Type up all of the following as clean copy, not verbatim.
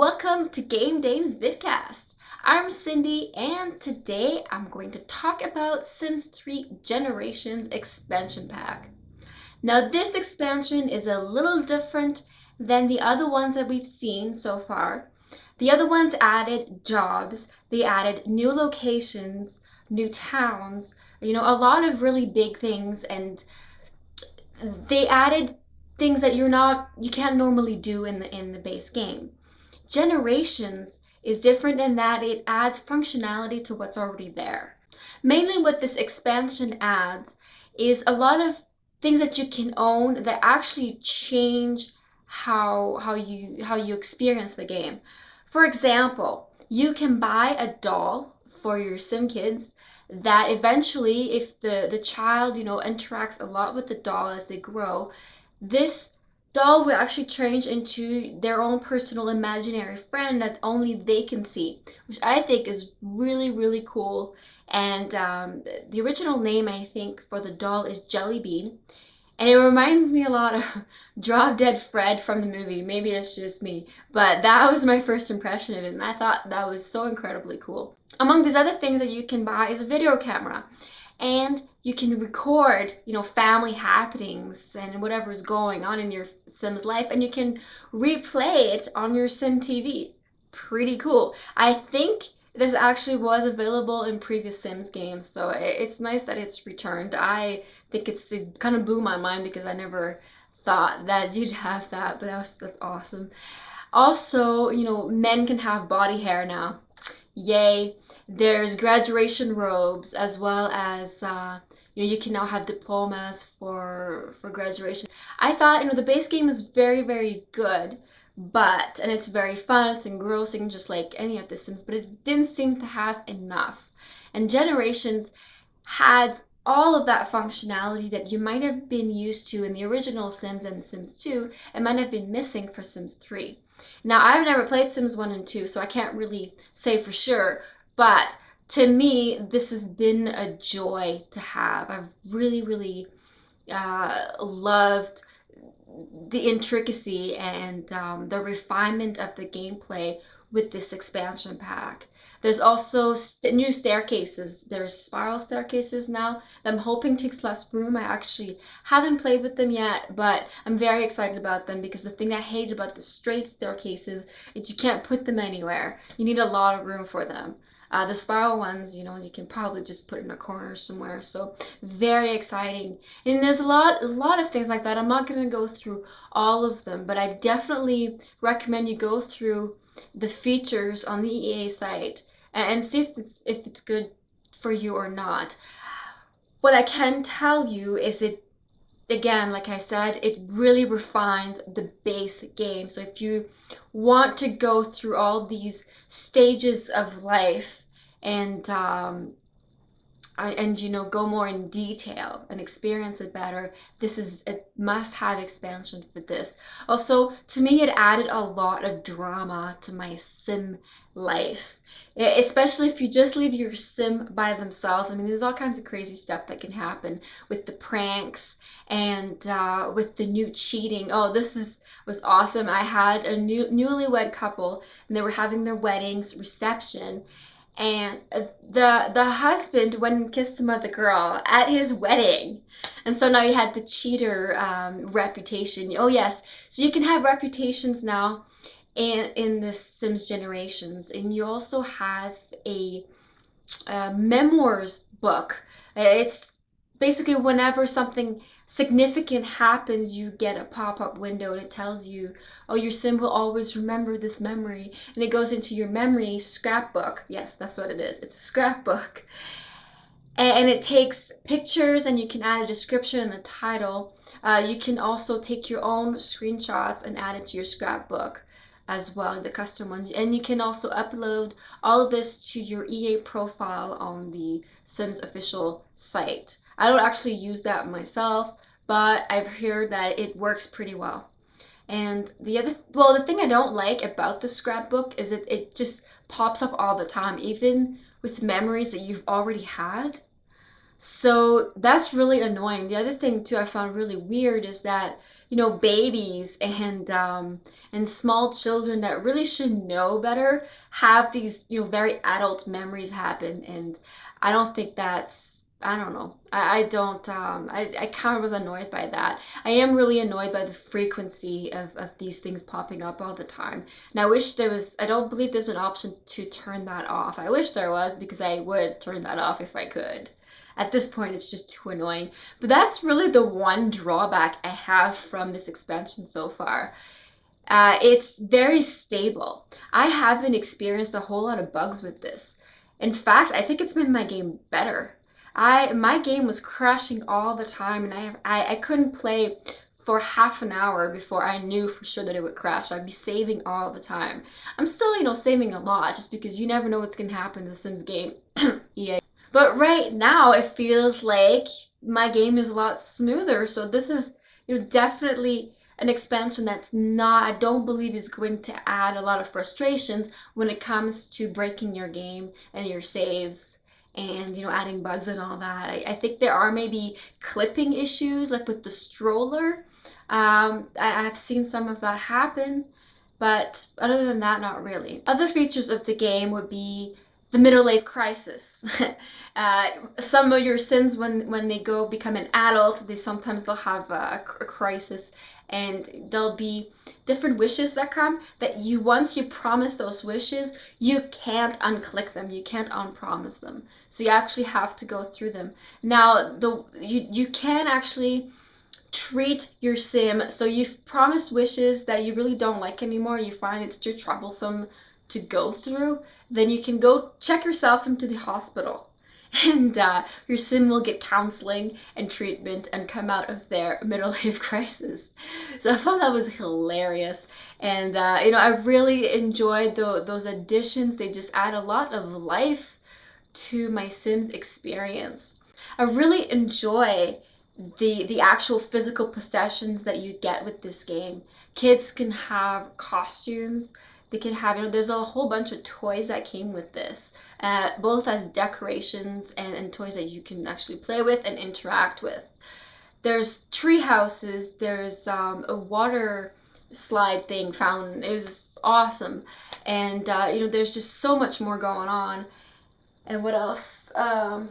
Welcome to Game Dame's vidcast. I'm Cindy and today I'm going to talk about Sims 3 Generations expansion pack. Now this expansion is a little different than the other ones that we've seen so far. The other ones added jobs, they added new locations, new towns, a lot of really big things, and they added things that you can't normally do in the base game. Generations is different in that it adds functionality to what's already there. Mainly what this expansion adds is a lot of things that you can own that actually change how you experience the game. For example, you can buy a doll for your sim kids that eventually, if the child interacts a lot with the doll as they grow, this doll will actually change into their own personal imaginary friend that only they can see, which I think is really, really cool. And the original name, I think, for the doll is Jelly Bean. And it reminds me a lot of Drop Dead Fred from the movie. Maybe it's just me, but that was my first impression of it, and I thought that was so incredibly cool. Among these other things that you can buy is a video camera, and you can record, family happenings and whatever's going on in your Sim's life, and you can replay it on your Sim TV. Pretty cool. I think this actually was available in previous Sims games, so it's nice that it's returned. I think it kind of blew my mind because I never thought that you'd have that, but that's awesome. Also, men can have body hair now. Yay. There's graduation robes as well as you can now have diplomas for graduation. I thought, the base game was very, very good, and it's very fun, it's engrossing just like any of the Sims, but it didn't seem to have enough. And Generations had all of that functionality that you might have been used to in the original Sims and Sims 2 and might have been missing for Sims 3. Now, I've never played Sims 1 and 2, so I can't really say for sure, but to me, this has been a joy to have. I've really, really loved the intricacy and the refinement of the gameplay with this expansion pack. There's also new staircases. There's spiral staircases now that I'm hoping takes less room. I actually haven't played with them yet, but I'm very excited about them because the thing I hated about the straight staircases is you can't put them anywhere. You need a lot of room for them. The spiral ones, you can probably just put in a corner somewhere. So very exciting. And there's a lot of things like that. I'm not going to go through all of them, but I definitely recommend you go through the features on the EA site and see if it's good for you or not. What I can tell you is again, like I said, it really refines the base game. So if you want to go through all these stages of life and go more in detail and experience it better, this is a must-have expansion for this. Also, to me, it added a lot of drama to my Sim life, especially if you just leave your Sim by themselves. I mean, there's all kinds of crazy stuff that can happen with the pranks and with the new cheating. Oh, was awesome. I had a newlywed couple, and they were having their wedding's reception, and the husband went and kissed some other girl at his wedding. And so now you had the cheater reputation. Oh yes, so you can have reputations now in the Sims Generations, and you also have a memoirs book. It's basically whenever something significant happens, you get a pop-up window and it tells you, oh, your Sim will always remember this memory, and it goes into your memory scrapbook. Yes, that's what it is. It's a scrapbook. And it takes pictures, and you can add a description and a title. You can also take your own screenshots and add it to your scrapbook as well, the custom ones. And you can also upload all of this to your EA profile on the Sims official site. I don't actually use that myself, but I've heard that it works pretty well. And the thing I don't like about the scrapbook is it just pops up all the time, even with memories that you've already had. So that's really annoying. The other thing too I found really weird is that, babies and small children that really should know better have these, very adult memories happen. And I don't think I don't know. I don't I kind of was annoyed by that. I am really annoyed by the frequency of these things popping up all the time. And I wish there was, I don't believe there's an option to turn that off. I wish there was because I would turn that off if I could. At this point, it's just too annoying. But that's really the one drawback I have from this expansion so far. It's very stable. I haven't experienced a whole lot of bugs with this. In fact, I think it's made my game better. My game was crashing all the time, and I couldn't play for half an hour before I knew for sure that it would crash. I'd be saving all the time. I'm still, saving a lot just because you never know what's gonna happen in the Sims game. EA. But right now it feels like my game is a lot smoother. So this is, definitely an expansion that's not, I don't believe is going to add a lot of frustrations when it comes to breaking your game and your saves and, adding bugs and all that. I think there are maybe clipping issues like with the stroller. I've seen some of that happen, but other than that, not really. Other features of the game would be the middle life crisis. Some of your Sims, when they go become an adult, they'll have a crisis, and there'll be different wishes that come that once you promise those wishes, you can't unclick them, you can't unpromise them. So you actually have to go through them. Now, you can actually treat your sim, so you've promised wishes that you really don't like anymore, you find it's too troublesome to go through, then you can go check yourself into the hospital. And your sim will get counseling and treatment and come out of their middle life crisis. So I thought that was hilarious. And, I really enjoyed those additions. They just add a lot of life to my Sims experience. I really enjoy the actual physical possessions that you get with this game. Kids can have costumes. They can have, there's a whole bunch of toys that came with this, both as decorations and toys that you can actually play with and interact with. There's tree houses, there's a water slide thing fountain. It was awesome. And, there's just so much more going on. And what else? And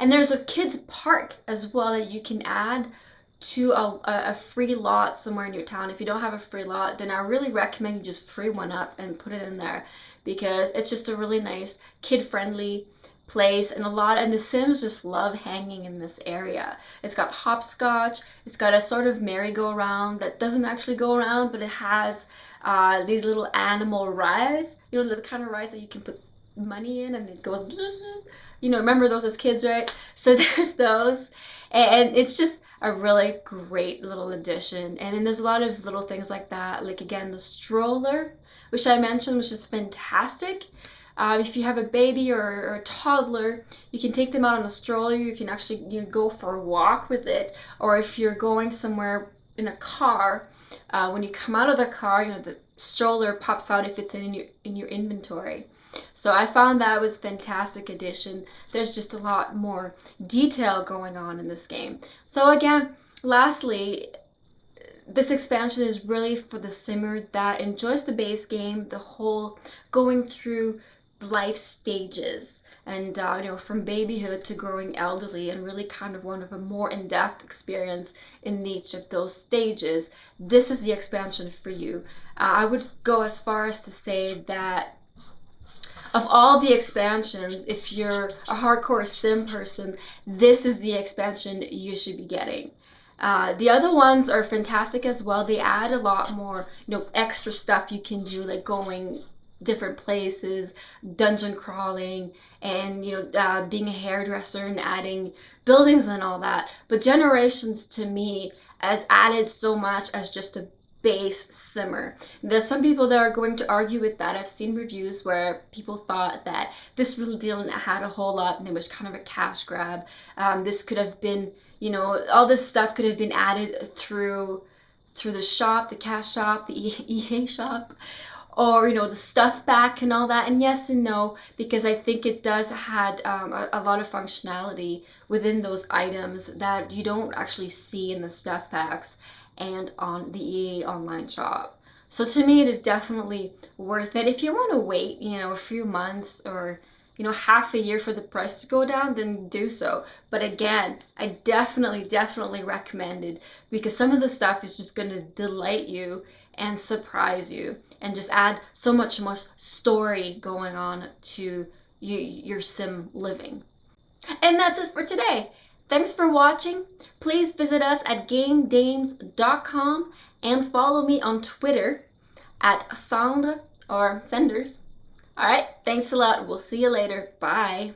there's a kids park as well that you can add to a free lot somewhere in your town. If you don't have a free lot, then I really recommend you just free one up and put it in there, because it's just a really nice kid-friendly place, and the Sims just love hanging in this area. It's got hopscotch, it's got a sort of merry-go-round that doesn't actually go around, but it has these little animal rides, the kind of rides that you can put money in and it goes, remember those as kids, right? So there's those, and it's just a really great little addition. And then there's a lot of little things like that, like again the stroller, which I mentioned, which is fantastic. If you have a baby or a toddler, you can take them out on a stroller. You can actually go for a walk with it, or if you're going somewhere in a car, when you come out of the car, the stroller pops out if it's in your inventory. So I found that was a fantastic addition. There's just a lot more detail going on in this game. So again, lastly, this expansion is really for the simmer that enjoys the base game, the whole going through life stages, and from babyhood to growing elderly, and really kind of one of a more in-depth experience in each of those stages. This is the expansion for you. I would go as far as to say that of all the expansions, if you're a hardcore sim person, this is the expansion you should be getting. The other ones are fantastic as well. They add a lot more, extra stuff you can do, like going different places, dungeon crawling, and being a hairdresser and adding buildings and all that. But Generations to me has added so much as just a base simmer. There's some people that are going to argue with that. I've seen reviews where people thought that this really didn't had a whole lot and it was kind of a cash grab. This could have been, all this stuff could have been added through the shop, the cash shop, the EA shop, or the stuff back and all that. And yes and no, because I think it does had a lot of functionality within those items that you don't actually see in the stuff packs and on the EA online shop. So to me, it is definitely worth it. If you want to wait, a few months or half a year for the price to go down, then do so. But again, I definitely recommend it, because some of the stuff is just going to delight you and surprise you and just add so much more story going on to your sim living. And that's it for today. Thanks for watching. Please visit us at gamedames.com and follow me on Twitter at Sound or Senders. All right, thanks a lot. We'll see you later. Bye.